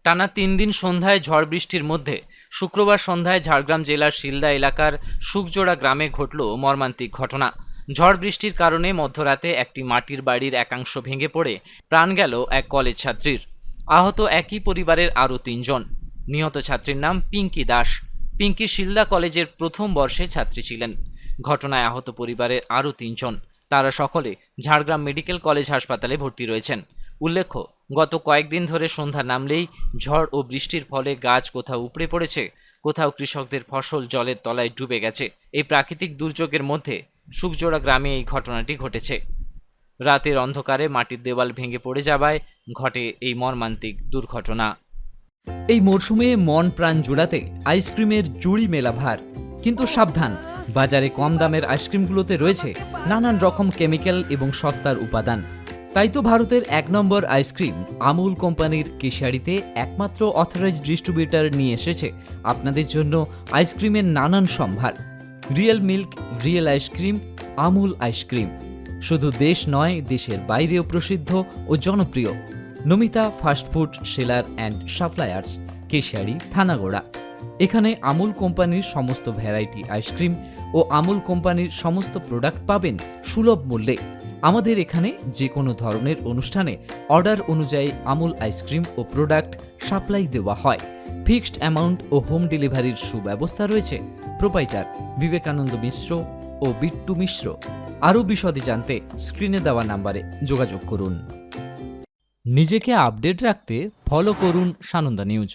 টানা ৩ দিন সন্ধ্যায় ঝড় বৃষ্টির মধ্যে শুক্রবার সন্ধ্যায় ঝাড়গ্রাম জেলার শিলদা এলাকার শুকজোড়া গ্রামে ঘটল মর্মান্তিক ঘটনা। ঝড় বৃষ্টির কারণে মধ্যরাতে একটি মাটির বাড়ির একাংশ ভেঙে পড়ে প্রাণ গেল এক কলেজ ছাত্রীর। আহত একই পরিবারের আরও ৩ জন। নিহত ছাত্রীর নাম পিঙ্কি দাস। পিঙ্কি শিলদা কলেজের প্রথম বর্ষে ছাত্রী ছিলেন। ঘটনায় আহত পরিবারের আরও ৩ জন। তারা সকলে ঝাড়গ্রাম মেডিকেল কলেজ হাসপাতালে ভর্তি রয়েছেন। উল্লেখ্য, গত কয়েকদিন ধরে সন্ধ্যা নামলেই ঝড় ও বৃষ্টির ফলে গাছ কোথাও উপড়ে পড়েছে, কোথাও কৃষকদের ফসল জলের তলায় ডুবে গেছে। এই প্রাকৃতিক দুর্যোগের মধ্যে শুকজোড়া গ্রামে এই ঘটনাটি ঘটেছে। রাতের অন্ধকারে মাটির দেওয়াল ভেঙে পড়ে যাওয়ায় ঘটে এই মর্মান্তিক দুর্ঘটনা। এই মরশুমে মন প্রাণ জোড়াতে আইসক্রিমের জুড়ি মেলা ভার। কিন্তু সাবধান, বাজারে কম দামের আইসক্রিমগুলোতে রয়েছে নানান রকম কেমিক্যাল এবং সস্তার উপাদান। তাই তো ভারতের ১ নম্বর আইসক্রিম আমুল কোম্পানির কেশিয়াড়িতে একমাত্র অথরাইজড ডিস্ট্রিবিউটর নিয়ে এসেছে আপনাদের জন্য আইসক্রিমের নানান সম্ভার। Real milk, real ice cream, Amul ice cream শুধু দেশ নয়, দেশের বাইরেও প্রসিদ্ধ ও জনপ্রিয়। Namita fast food seller and suppliers, Keshiari, Thanagora. এখানে আমুল কোম্পানির সমস্ত ভ্যারাইটি আইসক্রিম ও আমুল কোম্পানির সমস্ত প্রোডাক্ট পাবেন সুলভ মূল্যে। আমাদের এখানে যে কোনো ধরনের অনুষ্ঠানে অর্ডার অনুযায়ী আমুল আইসক্রিম ও প্রোডাক্ট সাপ্লাই দেওয়া হয়। ফিক্সড অ্যামাউন্ট ও হোম ডেলিভারির সুব্যবস্থা রয়েছে। প্রোপাইটার বিবেকানন্দ মিশ্র ও বিট্টু মিশ্র। আরও বিশদে জানতে স্ক্রিনে দেওয়া নাম্বারে যোগাযোগ করুন। নিজেকে আপডেট রাখতে ফলো করুন সানন্দা নিউজ।